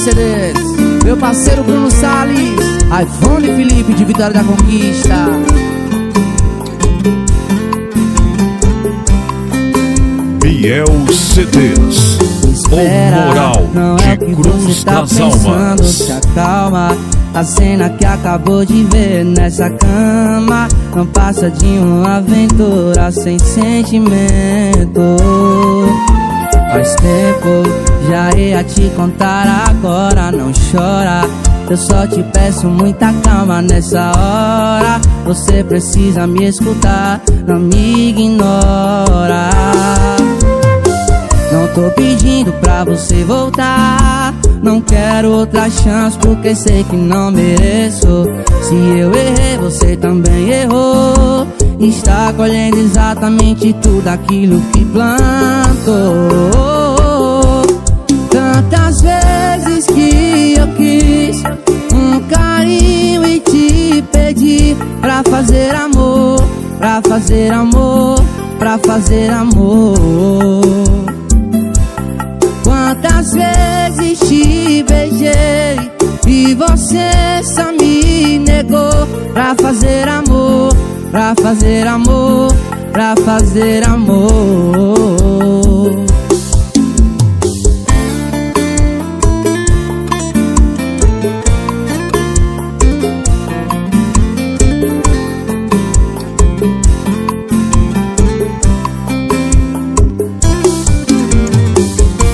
CDs. Meu parceiro Bruno Salles, iPhone Felipe de Vitória da Conquista. Biel CDs, o moral de Cruz das Almas. Se acalma, a cena que acabou de ver nessa cama não passa de uma aventura sem sentimento. Faz tempo, já ia te contar agora, não chora. Eu só te peço muita calma nessa hora. Você precisa me escutar, não me ignora. Não tô pedindo pra você voltar, não quero outra chance porque sei que não mereço. Se eu errei, você também errou. Está colhendo exatamente tudo aquilo que plantou. Tantas vezes que eu quis um carinho e te pedi pra fazer amor, pra fazer amor, pra fazer amor. Quantas vezes te beijei e você só me negou pra fazer amor, pra fazer amor, pra fazer amor.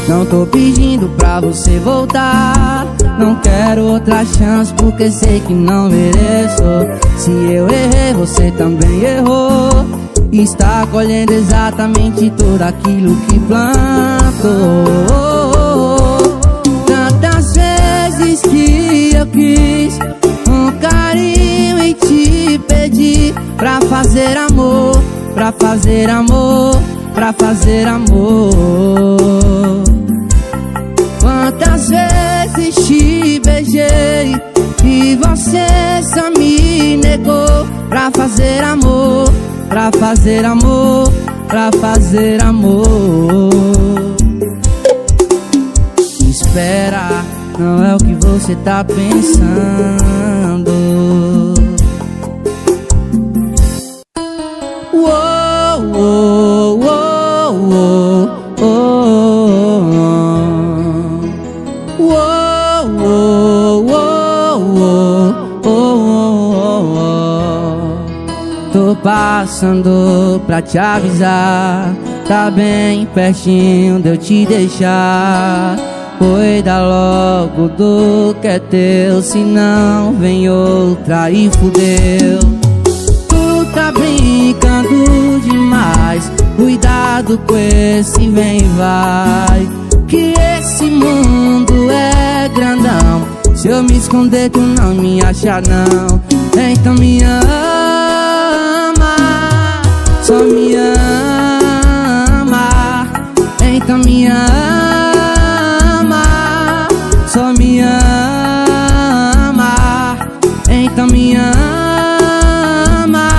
Não tô pedindo pra você voltar, não quero outra chance porque sei que não mereço. Se eu errei, você também errou. Está colhendo exatamente tudo aquilo que plantou. Tantas vezes que eu quis um carinho e te pedi pra fazer amor, pra fazer amor, pra fazer amor. Quantas vezes te beijei e você só me negou pra fazer amor, pra fazer amor, pra fazer amor. Espera, não é o que você tá pensando. Uou, uou, uou, uou. Tô passando pra te avisar, tá bem pertinho de eu te deixar. Cuida logo do que é teu, senão vem outra e fudeu. Tu tá brincando demais, cuidado com esse vem e vai, que esse mundo é grandão. Se eu me esconder tu não me acha não. Então me ama, só me ama. Então me ama, só me ama. Então me ama,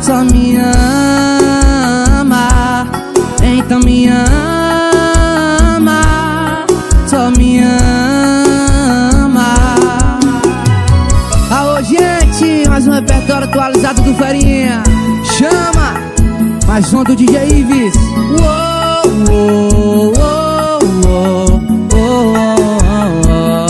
só me ama. Então me ama, só me ama. Alô, gente, mais um repertório atualizado do Ferinha. Chama, mais um do DJ Ives. Uou, uou, uou, uou, uou, uou.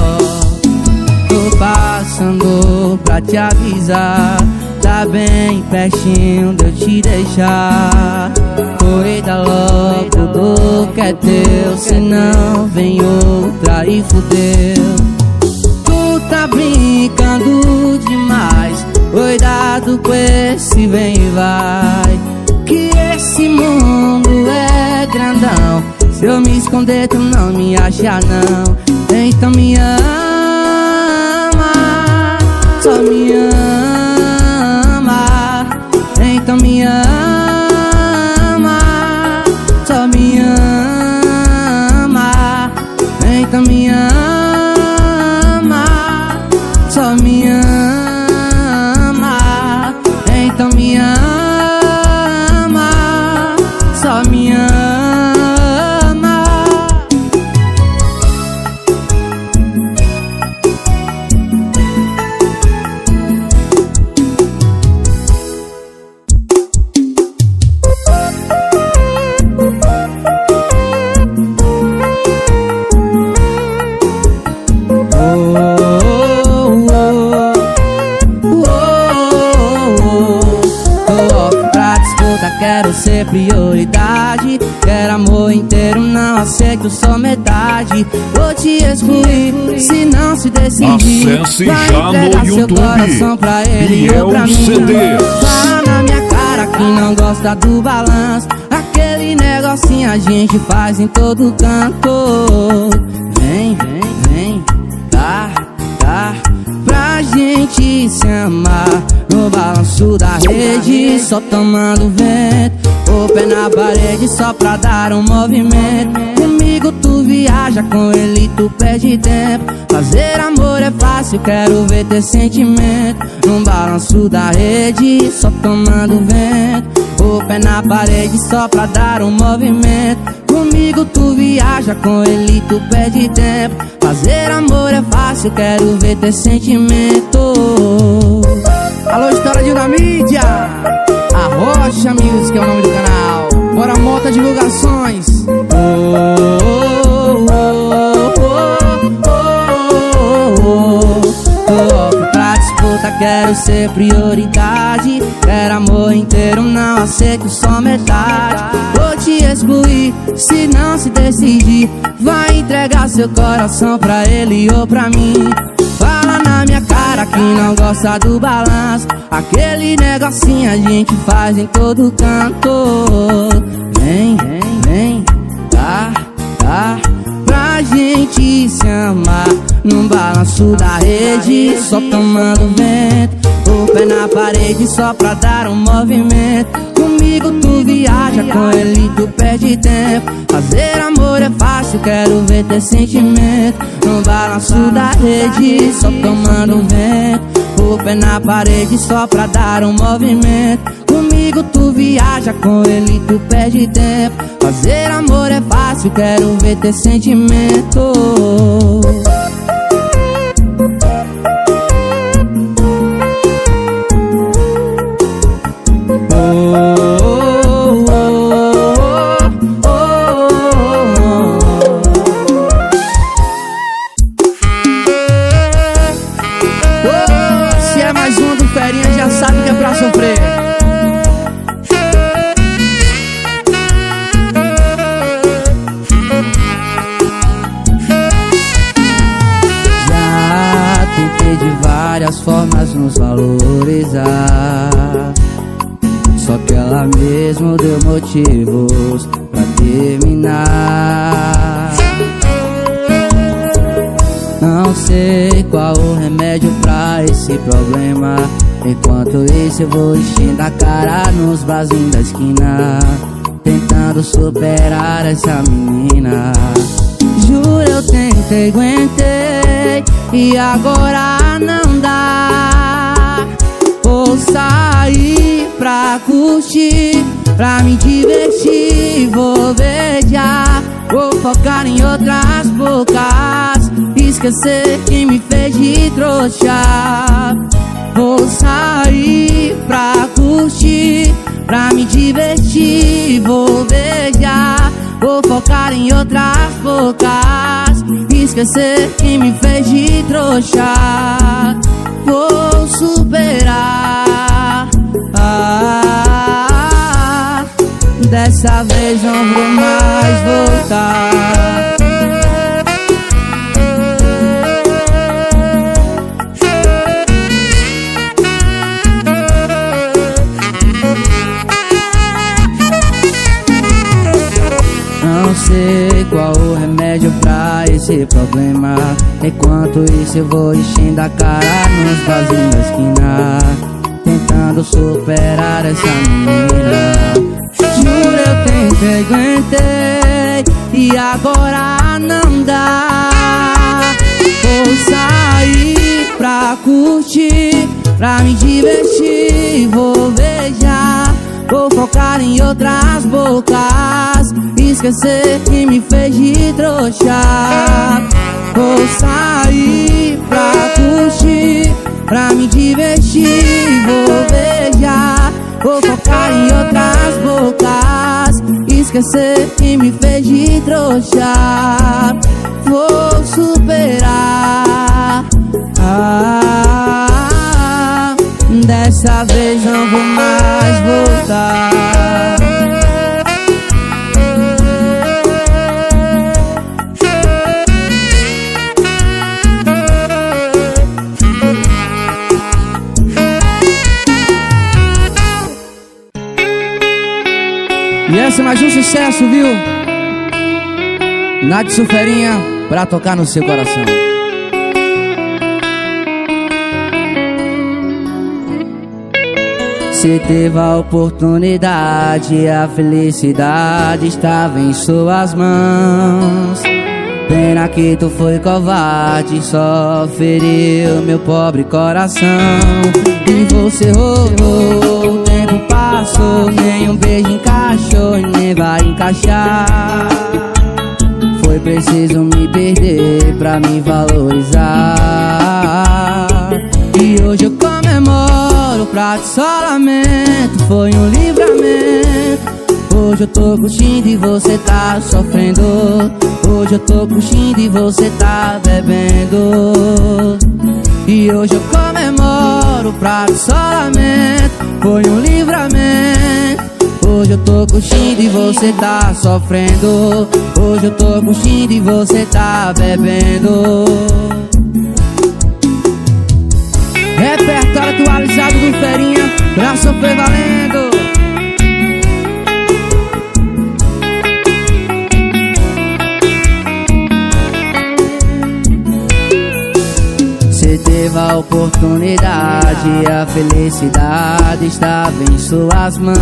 Tô passando pra te avisar, tá bem pertinho de eu te deixar. Cuida logo do que é teu, senão vem outra e fudeu. Tu tá brincando demais, cuidado com esse vem e vai, que esse mundo é grandão. Se eu me esconder tu não me acha não. Então me ama, só me ama. Então me ama, só me ama. Então me ama, só me ama. Então me ama, só me ama. amor inteiro, não aceito só metade. Vou te excluir se não se decidir. Acesse vai já entregar no seu YouTube coração pra ele ou pra mim. CDs. Fala na minha cara que não gosta do balanço. Aquele negocinho a gente faz em todo canto. Vem, vem, vem, tá, pra gente se amar. No balanço da rede, só tomando vento. O pé na parede só pra dar um movimento. Comigo tu viaja, com ele tu perde tempo. Fazer amor é fácil, quero ver ter sentimento. No balanço da rede, só tomando vento. O pé na parede só pra dar um movimento. Comigo tu viaja, com ele tu perde tempo. Fazer amor é fácil, quero ver ter sentimento. Alô, Estoura da Mídia, a Rocha Music é o nome do canal. Bora Mota Divulgações. Pra disputa quero ser prioridade. Quero amor inteiro, não aceito só metade. Vou te excluir se não se decidir. Vai entregar seu coração pra ele ou pra mim. Fala na minha cara que não gosta do balanço. Aquele negocinho a gente faz em todo canto. Vem, vem, vem, tá, pra gente se amar. No balanço da rede, só tomando vento. O pé na parede só pra dar um movimento. Comigo tu viaja, com ele tu perde tempo. Fazer amor é fácil, quero ver ter sentimento. No balanço da rede, só tomando vento. O pé na parede só pra dar um movimento. Comigo tu viaja, com ele tu perde tempo. Fazer amor é fácil, quero ver ter sentimento. Se é mais um do Ferinha, já sabe que é pra sofrer. Já tentei de várias formas nos valorizar, só que ela mesmo deu motivos pra terminar. Não sei qual o remédio pra esse problema. Enquanto isso eu vou enchendo a cara nos barzinhos da esquina, tentando superar essa menina. Juro, eu tentei, aguentei, e agora não dá. Vou sair pra curtir, pra me divertir, vou beijar. Vou focar em outras bocas, esquecer quem me fez de trouxa. Vou sair pra curtir, pra me divertir, vou beijar. Vou focar em outras bocas, esquecer quem me fez de trouxa. Vou superar, dessa vez não vou mais voltar. Não sei qual o remédio pra esse problema. Enquanto isso eu vou enchendo a cara nos barzinhos da esquina, tentando superar essa menina. Juro, eu tentei, aguentei, e agora não dá. Vou sair pra curtir, pra me divertir, vou beijar. Vou focar em outras bocas, esquecer quem me fez de trouxa. Vou sair pra curtir, pra me divertir, vou beijar. Vou focar em outras bocas, esquecer quem me fez de trouxa. Vou superar, dessa vez não vou mais voltar. ser mais um sucesso, viu? Nath Sulferinha pra tocar no seu coração. Você teve a oportunidade, a felicidade estava em suas mãos. Pena que tu foi covarde, só feriu meu pobre coração. E você roubou, o tempo passou, nem um beijo encaixou e nem vai encaixar. Foi preciso me perder pra me valorizar. E hoje eu comemoro, pra ti só lamento, foi um livramento. Hoje eu tô curtindo e você tá sofrendo. Hoje eu tô curtindo e você tá bebendo. E hoje eu comemoro, pra ti só lamento, foi um livramento. Hoje eu tô curtindo e você tá sofrendo. Hoje eu tô curtindo e você tá bebendo. Repertório atualizado do Ferinha pra sofrer valendo. Você teve a oportunidade, a felicidade estava em suas mãos.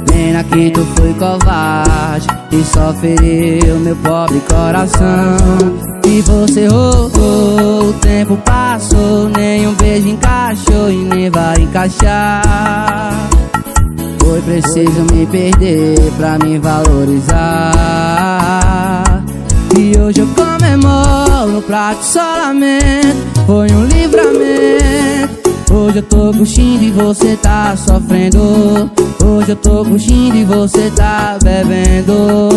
Pena que tu foi covarde e só feriu meu pobre coração. E você roubou, o tempo passou, nem um beijo encaixou e nem vai encaixar. Foi preciso me perder pra me valorizar. E hoje eu comemoro, pra ti só lamento, foi um livramento. Hoje eu tô curtindo e você tá sofrendo. Hoje eu tô curtindo e você tá bebendo.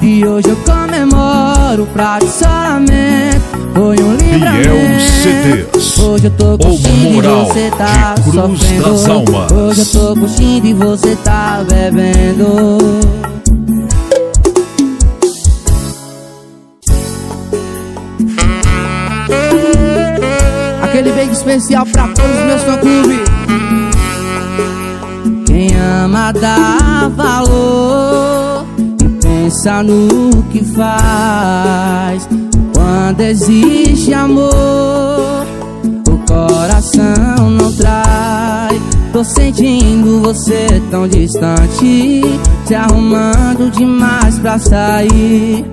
E hoje eu comemoro, pra ti só lamento, foi um livramento. Hoje eu tô curtindo e você tá sofrendo. Hoje eu tô curtindo e você tá bebendo. Aquele beijo especial pra todos os meus fã-clube. Quem ama dá valor e pensa no que faz. Quando existe amor, o coração não trai. Tô sentindo você tão distante, se arrumando demais pra sair.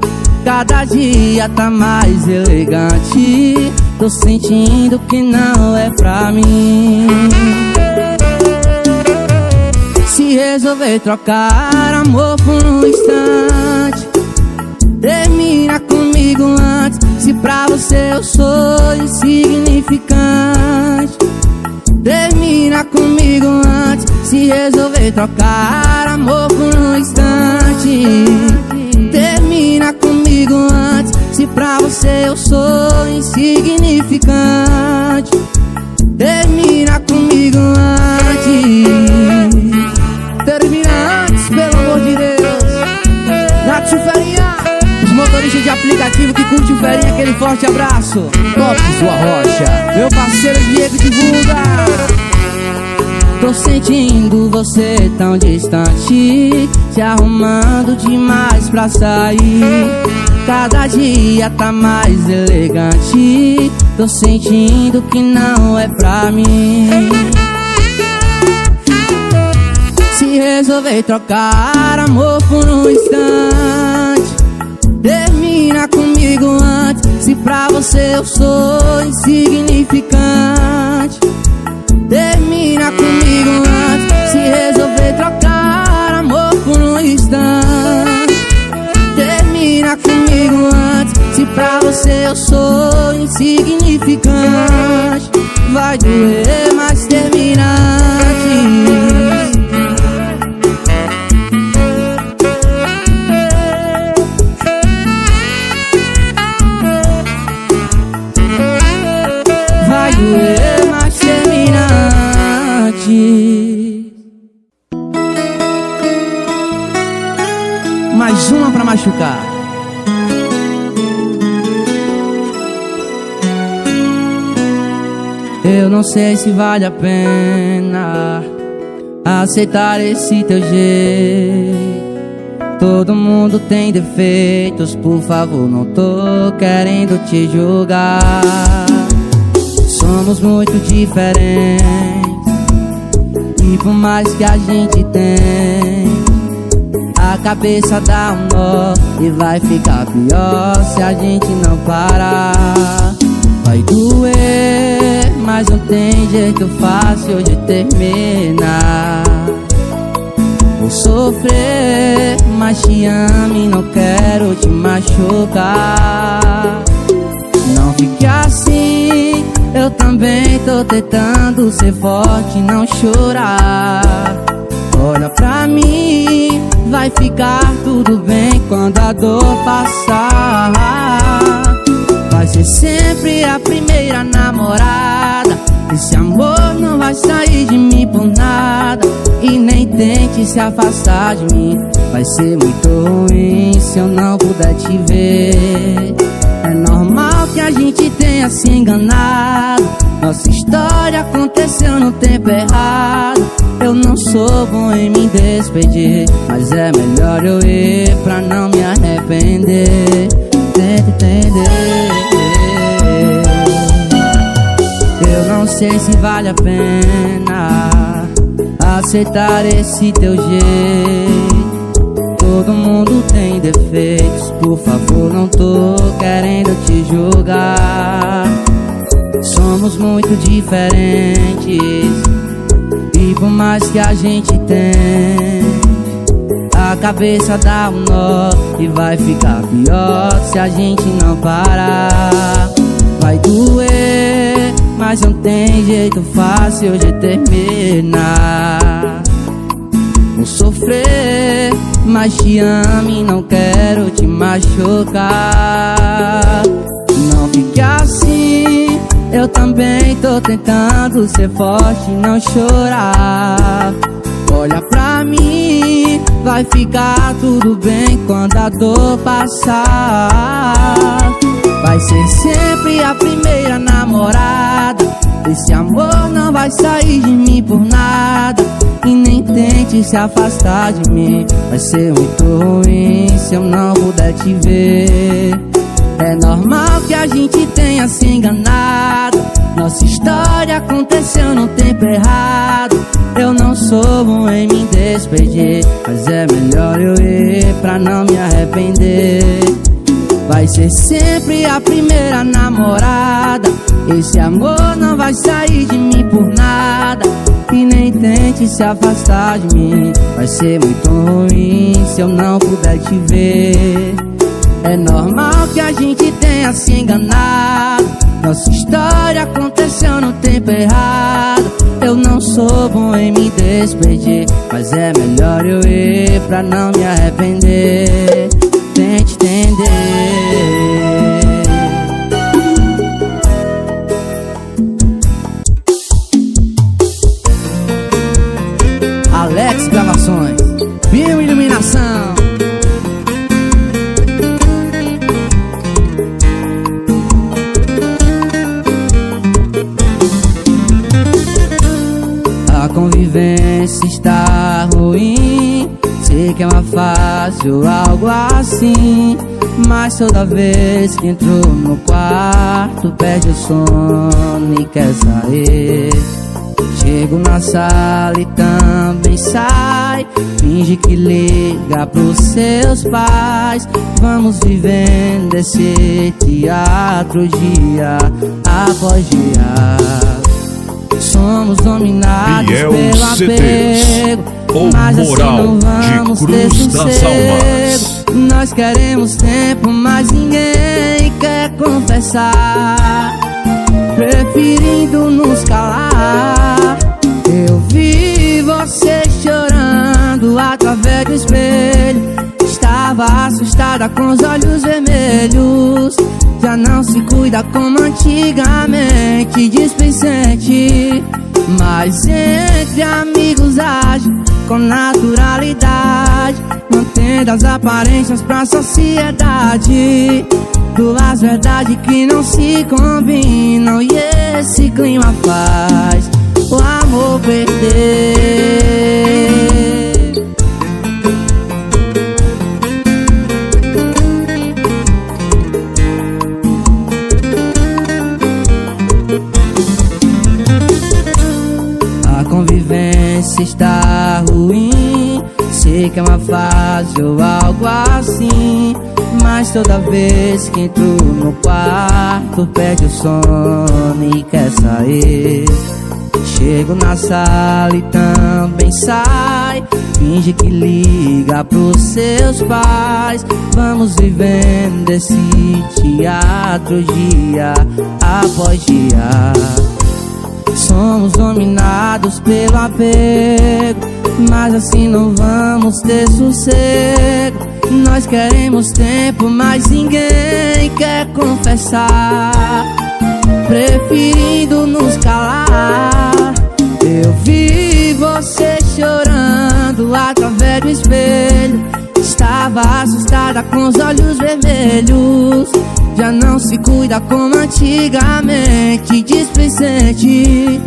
Cada dia tá mais elegante, tô sentindo que não é pra mim. Se resolver trocar amor por um instante, termina comigo antes. Se pra você eu sou insignificante, termina comigo antes. Se resolver trocar amor por um instante, termina comigo antes. Se pra você eu sou insignificante, termina comigo antes. Termina antes, pelo amor de Deus. Nath Sulferinha, os motoristas de aplicativo que curtem o Ferinha, aquele forte abraço. Lopes do Arrocha, meu parceiro Diego divulga. Tô sentindo você tão distante, se arrumando demais pra sair. Cada dia tá mais elegante, tô sentindo que não é pra mim. Se resolver trocar amor por um instante, termina comigo antes. Se pra você eu sou insignificante, termina comigo antes. Se resolver trocar amor por um instante, termina comigo antes. Se pra você eu sou insignificante, vai doer, mas termina antes. Vai doer, mas termina antes. Mais uma pra machucar. Eu não sei se vale a pena aceitar esse teu jeito. Todo mundo tem defeitos, por favor, não tô querendo te julgar. Somos muito diferentes, e por mais que a gente tem, a cabeça dá um nó e vai ficar pior se a gente não parar. Vai doer, mas não tem jeito fácil de terminar. Vou sofrer, mas te amo e não quero te machucar. Não fique assim, eu também tô tentando ser forte e não chorar. Olha pra mim, vai ficar tudo bem quando a dor passar. Vai ser sempre a primeira namorada. Esse amor não vai sair de mim por nada. E nem tente se afastar de mim, vai ser muito ruim se eu não puder te ver. É normal que a gente tenha se enganado. Nossa história aconteceu no tempo errado. Eu não sou bom em me despedir, mas é melhor eu ir pra não me arrepender. Tenta entender. Eu não sei se vale a pena aceitar esse teu jeito. Todo mundo tem defeitos, por favor, não tô querendo te julgar. Somos muito diferentes, e por mais que a gente tem, a cabeça dá um nó e vai ficar pior se a gente não parar. Vai doer, mas não tem jeito fácil de terminar. Vou sofrer, mas te amo e não quero te machucar. Não fique assim, eu também tô tentando ser forte e não chorar. Olha pra mim, vai ficar tudo bem quando a dor passar. Vai ser sempre a primeira namorada. Esse amor não vai sair de mim por nada. E nem tente se afastar de mim, vai ser muito ruim se eu não puder te ver. É normal que a gente tenha se enganado. Nossa história aconteceu no tempo errado. Eu não sou bom em me despedir, mas é melhor eu ir pra não me arrepender. Vai ser sempre a primeira namorada. Esse amor não vai sair de mim por nada. E nem tente se afastar de mim, vai ser muito ruim se eu não puder te ver. É normal que a gente tenha se enganado. Nossa história aconteceu no tempo errado. Eu não sou bom em me despedir, mas é melhor eu ir pra não me arrepender. Tente entender. Alex Gravações, Bio Iluminação. A convivência está ruim. Sei que é uma fase ou algo assim, mas toda vez que entro no quarto perde o sono e quer sair. Chego na sala e também sai. Finge que liga pros seus pais. Vamos vivendo esse teatro dia após dia. Somos dominados Biel pelo apego, mas assim não vamos ter sossego. Nós queremos tempo, mas ninguém quer confessar, preferindo nos calar. Eu vi você chorando através do espelho. Estava assustada com os olhos vermelhos. Já não se cuida como antigamente, displicente. Mas entre amigos age com naturalidade, mantendo as aparências pra sociedade. Duas verdades que não se combinam e esse clima faz o amor perder. A convivência está ruim, sei que é uma fase ou algo assim, mas toda vez que entro no quarto perde o sono e quer sair. Chego na sala e também sai, finge que liga pros seus pais. Vamos vivendo esse teatro dia após dia. Somos dominados pelo apego, mas assim não vamos ter sossego. Nós queremos tempo, mas ninguém quer confessar, preferindo nos calar. Eu vi você chorando através do espelho, estava assustada com os olhos vermelhos. Já não se cuida como antigamente, displicente,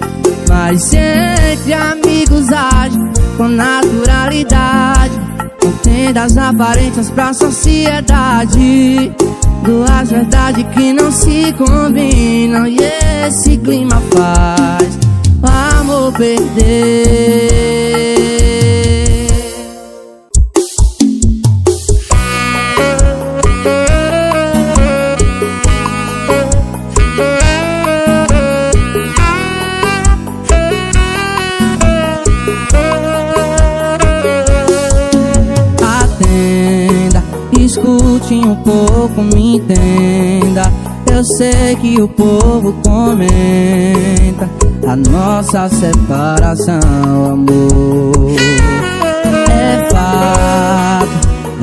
mas entre amigos age com naturalidade, contendo as aparências pra sociedade. Duas verdades que não se combinam e esse clima faz o amor perder. Escute um pouco, me entenda. Eu sei que o povo comenta a nossa separação, amor. É fato,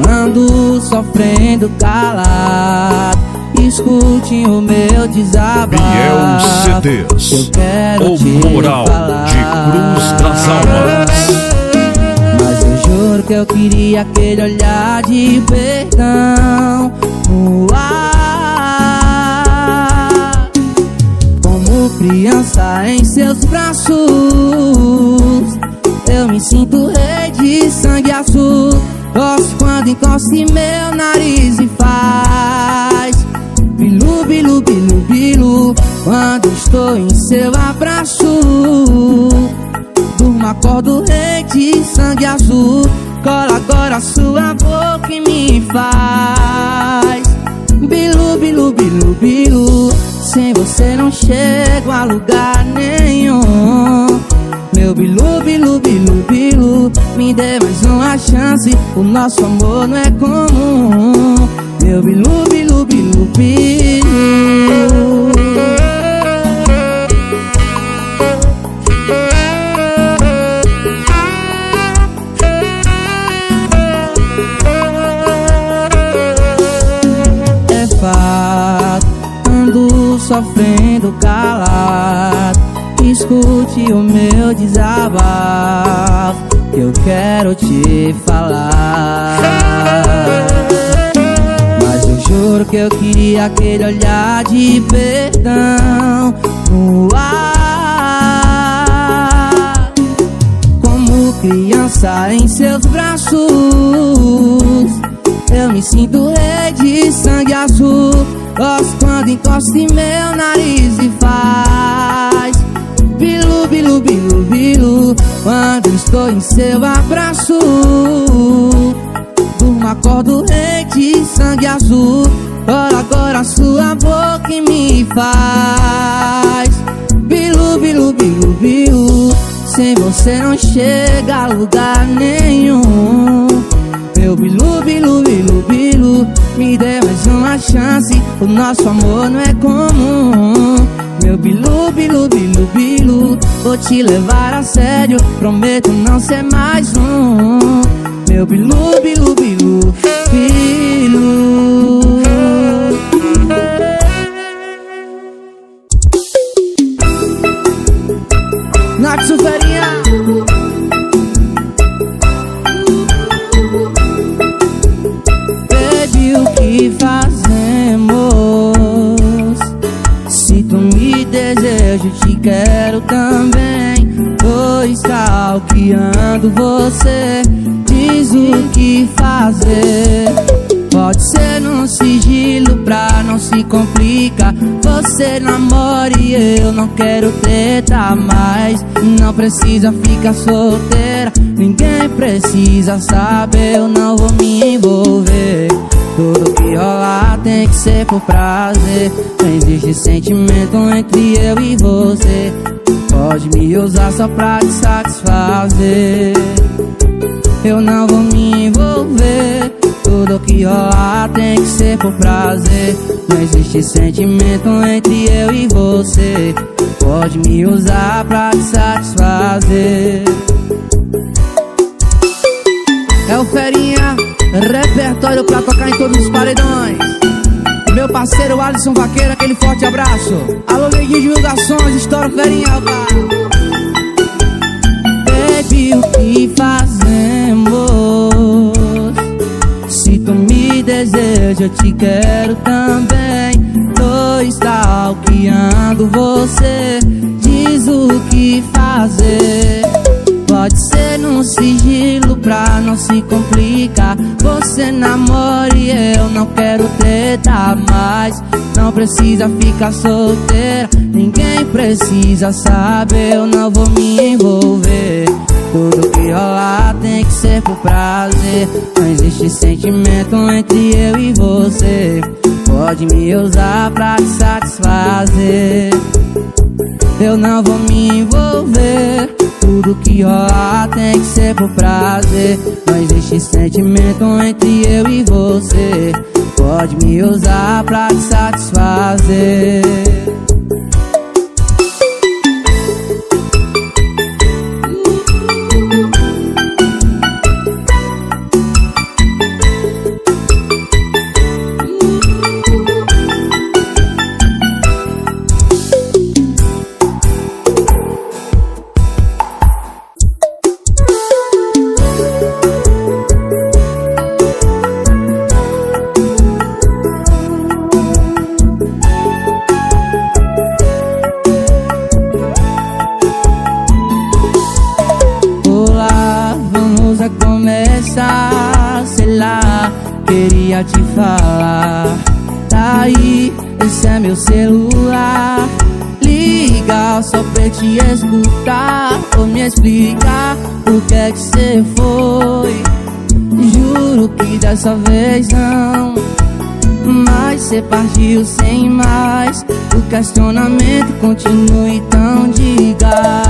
ando sofrendo calado. Escute o meu desabafo. Biel CDs, eu quero o Moral de Cruz das Almas. Mas eu juro que eu queria aquele olhar de perdão no ar, como criança em seus braços. Eu me sinto rei de sangue azul. Gosto quando encosta em meu nariz e faz bilu, bilu, bilu, bilu. Quando estou em seu abraço, durmo, acordo rei de sangue azul. Cola agora sua boca e me faz bilu, bilu, bilu, bilu. Sem você não chego a lugar nenhum. Meu bilu, bilu, bilu, bilu, me dê mais uma chance, o nosso amor não é comum. Meu bilu, bilu, bilu, bilu. Ando sofrendo calado. Escute o meu desabafo, que eu quero te falar. Mas eu juro que eu queria aquele olhar de perdão no ar, como criança em seus braços. Eu me sinto rei de sangue azul. Gosto quando encosta em meu nariz e faz bilu, bilu, bilu, bilu. Quando estou em seu abraço, durmo, acordo rei de sangue azul. Cola agora sua boca e me faz bilu, bilu, bilu, bilu. Sem você não chega a lugar nenhum. Meu bilu, bilu, bilu, bilu, me dê mais uma chance, o nosso amor não é comum. Meu bilu, bilu, bilu, bilu, vou te levar a sério, prometo não ser mais um. Meu bilu, bilu, bilu, bilu. Nath Suferinha. Baby, o que fazemos? Se tu me deseja, te quero também. stalkeando você, diz o que fazer. Pode ser num sigilo pra não se complicar. Você namora e eu não quero treta mais. Não precisa ficar solteira, ninguém precisa saber. Eu não vou me envolver. Tudo que rolar tem que ser por prazer. Não existe sentimento entre eu e você. Pode me usar só pra te satisfazer. Eu não vou me envolver. Tudo que rolar tem que ser por prazer. Não existe sentimento entre eu e você. Pode me usar pra te satisfazer. É o Ferinha, repertório pra tocar em todos os paredões. Meu parceiro Alisson Vaqueiro, aquele forte abraço. Alô, Neguinho Divulgações, estoura o Ferinha, rapaz. Baby, o que fazemos? Se tu me deseja, eu te quero também. Tô stalkeando você, diz o que fazer. Pode ser num sigilo pra não se complicar. Você namora e eu não quero treta mais. Não precisa ficar solteira, ninguém precisa saber. Eu não vou me envolver. Tudo que rolar tem que ser por prazer. Não existe sentimento entre eu e você. Pode me usar pra te satisfazer. Eu não vou me envolver. Tudo que rolar tem que ser por prazer. Não existe sentimento entre eu e você. Pode me usar pra te satisfazer. Sei lá, queria te falar. Tá aí, esse é meu celular. Liga só pra te escutar. Ou me explicar o que é que cê foi. Juro que dessa vez não, mas cê partiu sem mais. O questionamento continua, então diga.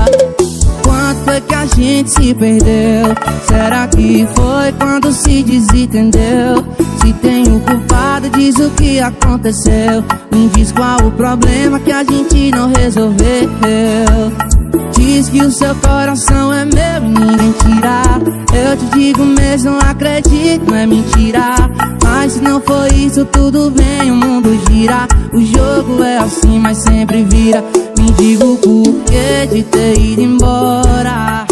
Quanto foi que a gente se perdeu? Será que foi quando se desentendeu? Se tem o culpado, diz o que aconteceu. Me diz qual o problema que a gente não resolveu. Diz que o seu coração é meu e ninguém tira. Eu te digo mesmo, não acredito, não é mentira. Mas se não for isso, tudo bem, o mundo gira. O jogo é assim, mas sempre vira. Me diga o porquê de ter ido embora.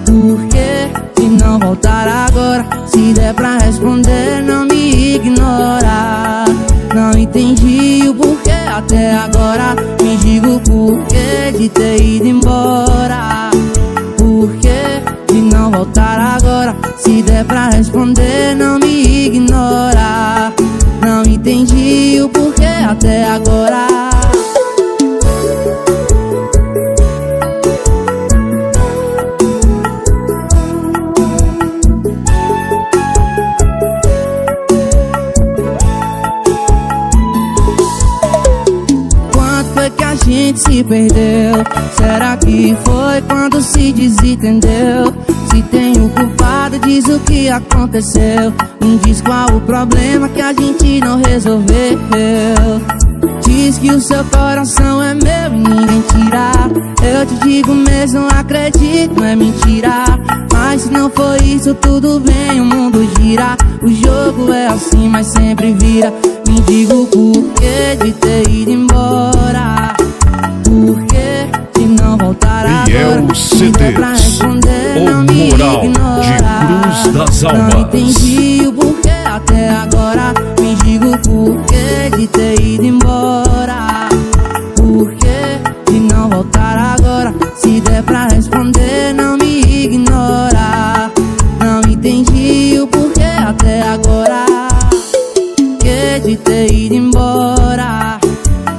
Porquê de não voltar agora? Se der pra responder, não me ignora. Não entendi o porquê até agora. Me diga o porquê de ter ido embora. Porquê de não voltar agora? Se der pra responder, não me ignora. Não entendi o porquê até agora. A gente se perdeu. Será que foi quando se desentendeu? Se tem o culpado, diz o que aconteceu. Me diz qual o problema que a gente não resolveu. Diz que o seu coração é meu e ninguém tira. Eu te digo mesmo, não acredito, não é mentira. Mas se não for isso, tudo bem, o mundo gira. O jogo é assim, mas sempre vira. Me diga o porquê de ter ido embora. Porquê de não voltar agora? Se der pra responder, não me ignora. De Cruz das Almas. Não entendi o porquê até agora. Me diga o porquê de ter ido embora. Porquê de não voltar agora? Se der pra responder, não me ignora. de ter ido embora.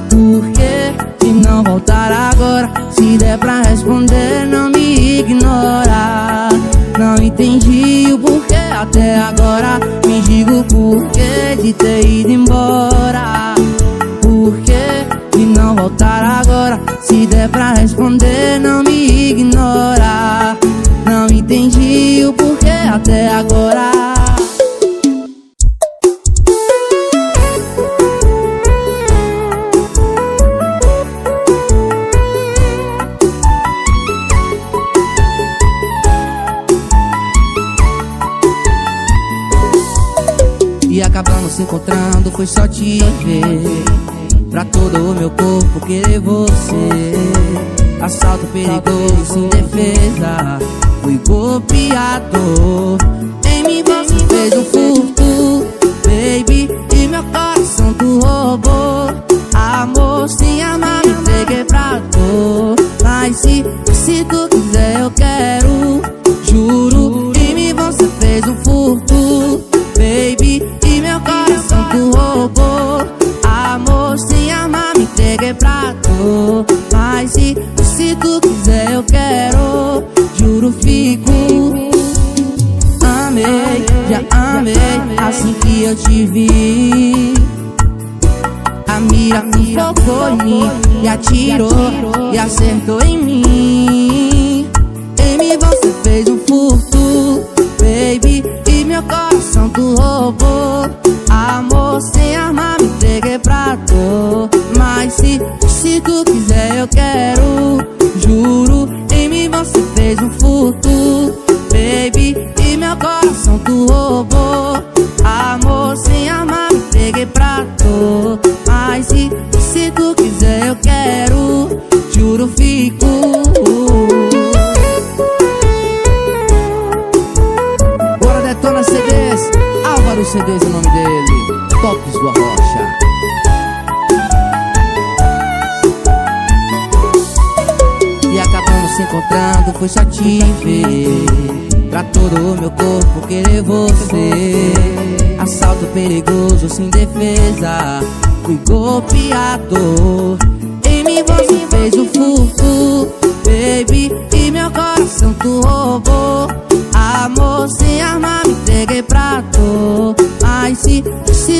Por que de não voltar agora? Se der pra responder, não me ignora. Não entendi o porquê até agora. Me diga o porquê de ter ido embora. Por que de não voltar agora? Se der pra responder, não me ignora. Não entendi o porquê até agora. E acabamos se encontrando, foi só te ver. Pra todo o meu corpo querer você. Assalto perigoso, sem defesa. Fui golpeador. Em mim você fez um furto, baby, e meu coração tu roubou. Amor sem amar, me entreguei pra dor. Mas se tu quiser eu quero, juro. Em mim você fez um furto, baby, e meu coração tu roubou. Amor sem amar, me entreguei pra dor. Mas se tu quiser eu quero, juro fico. Amei, já amei, assim que eu te vi. A mira me focou em mim e atirou e acertou em mim. Em mim você fez um furto, baby, e meu coração tu roubou. Amor sem arma, me entreguei pra dor. Mas se tu quiser eu quero, juro. Em mim você fez um furto, baby, e meu coração tu roubou. Amor sem arma, me entreguei pra dor. Mas se tu quiser eu quero, juro fico. Bora Detona CDs, Álvaro CDs é o nome dele, Tops do Arrocha. E acabamos se encontrando, foi só te ver. Pra todo o meu corpo querer você. Assalto perigoso, sem defesa. Fui golpeador. Em mim você fez o furto, baby, e meu coração tu roubou. Amor sem arma, me entreguei pra dor. Mas se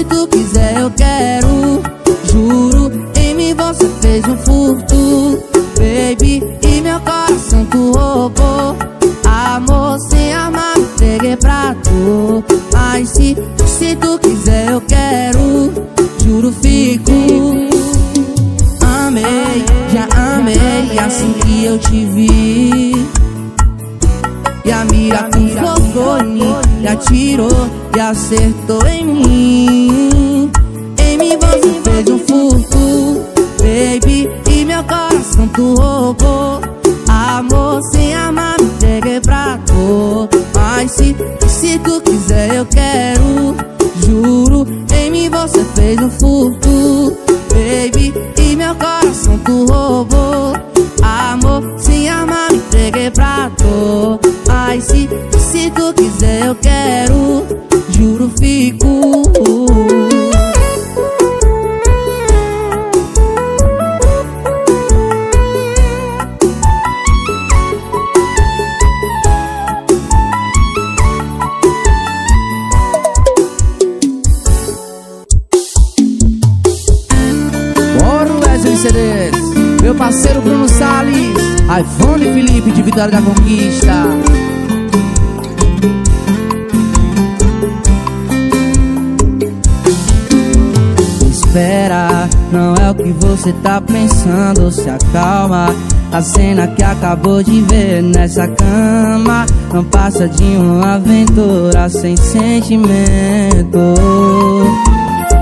tu quiser eu quero, juro. Em mim você fez um furto, baby, e meu coração tu roubou. Amor sem arma, me entreguei pra dor. Mas se tu quiser eu quero, juro fico. Amei, já amei, assim que eu te vi. E a mira focou em mim e atirou e acertou em mim. Em mim você fez um furto, baby, e meu coração tu roubou. Amor sem amar, me entreguei pra dor. Mas se tu quiser eu quero, juro. Em mim você fez um furto, baby, e meu coração tu roubou. Amor sem amar, me entreguei pra dor. Mas se tu quiser eu quero, juro fico. CDs, meu parceiro Bruno Salles, iPhone Felipe de Vitória da Conquista. Espera, não é o que você tá pensando, se acalma. A cena que acabou de ver nessa cama não passa de uma aventura sem sentimento.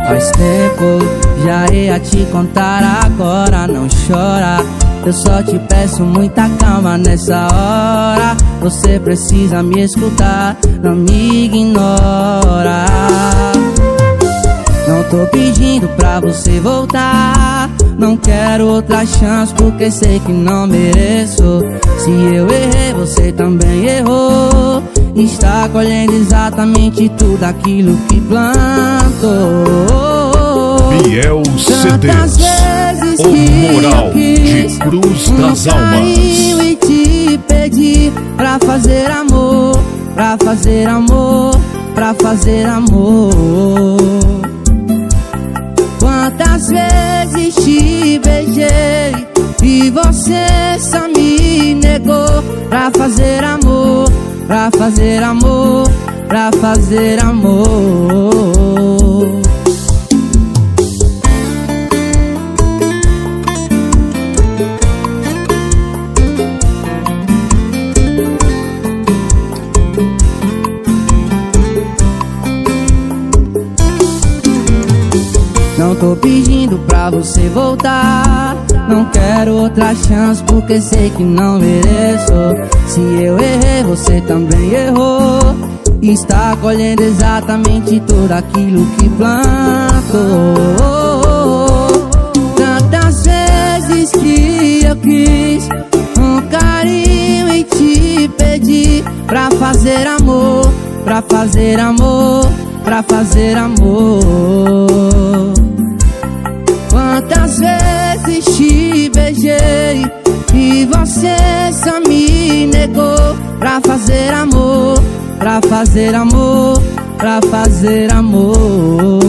Faz tempo, já ia te contar agora, não chora. Eu só te peço muita calma nessa hora. Você precisa me escutar, não me ignora. Não tô pedindo pra você voltar, não quero outra chance porque sei que não mereço. Se eu errei, você também errou. Está colhendo exatamente tudo aquilo que plantou. Quantas vezes O que Moral eu quis de Cruz das carinho Almas. e te pedi pra fazer amor, pra fazer amor, pra fazer amor. Quantas vezes te beijei e você só me negou pra fazer amor, pra fazer amor, pra fazer amor. Não tô pedindo pra você voltar, não quero outra chance porque sei que não mereço. Se eu errei, você também errou, e está colhendo exatamente tudo aquilo que plantou. Tantas vezes que eu quis carinho e te pedi pra fazer amor, pra fazer amor, pra fazer amor. Quantas vezes te beijei e você só me negou pra fazer amor, pra fazer amor, pra fazer amor.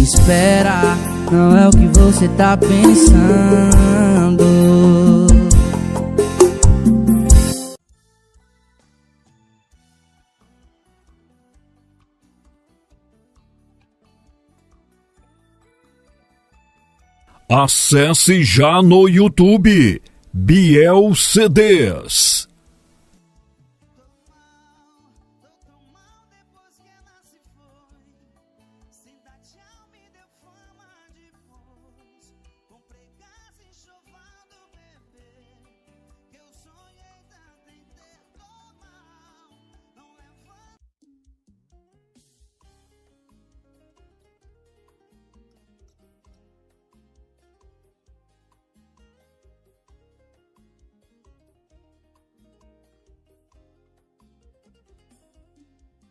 Espera, não é o que você tá pensando. Acesse já no YouTube Biel CDs.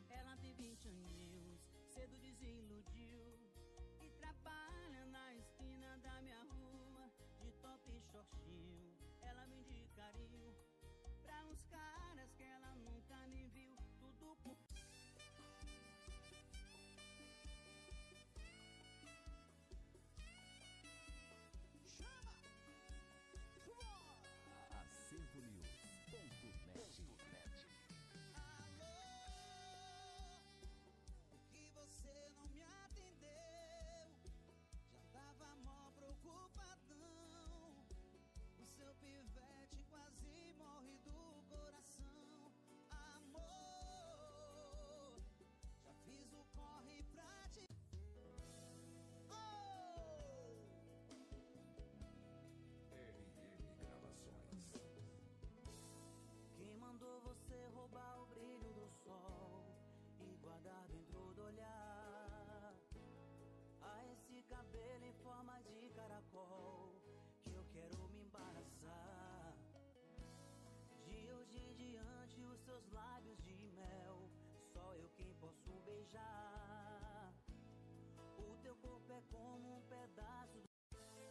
Ela tem 20 aninhos, cedo desiludiu e trabalha na esquina da minha rua, de top e shortinho. Ela vende carinho pra uns caras que ela nunca nem viu, tudo por... Mandou você roubar o brilho do sol e guardar dentro do olhar. A esse cabelo em forma de caracol que eu quero me embaraçar. De hoje em diante os seus lábios de mel, só eu quem posso beijar. O teu corpo é como um pedaço do...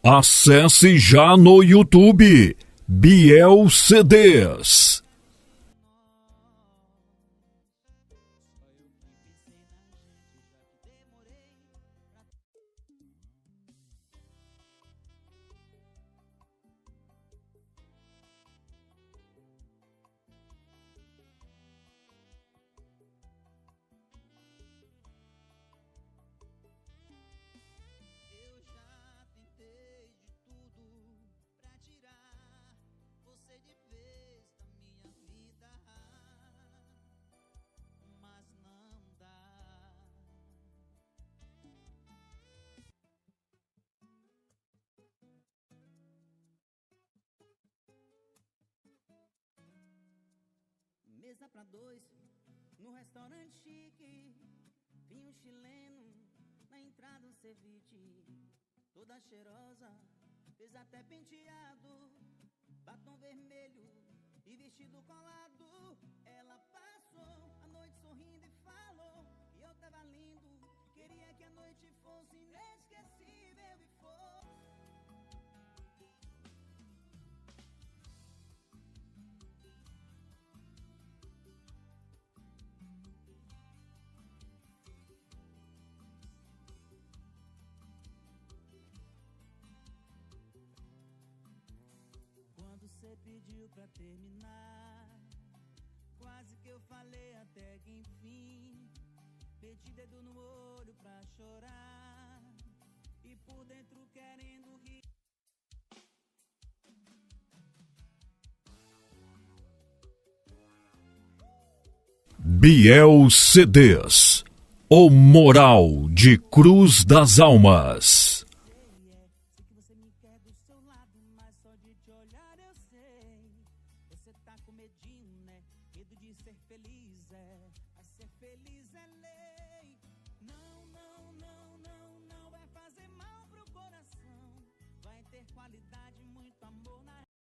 Acesse já no YouTube Biel CDs. mesa pra dois, no restaurante chique. Vinho chileno, na entrada um ceviche. Toda cheirosa, fez até penteado, batom vermelho e vestido colado. Ela passou a noite sorrindo e falou que eu tava lindo. Queria que a noite fosse inesquecível e foi. Quando cê pediu pra terminar, quase que eu falei até que enfim. Meti dedo no olho pra chorar e por dentro querendo rir. Biel CDs, o Moral de Cruz das Almas. Sei que você me quer do seu lado, mas só de te olhar eu sei. Você tá com medinho, né? Medo de ser feliz, mas ser feliz é lei. Não, não, não, não, não vai fazer mal pro coração. Vai ter qualidade, muito amor na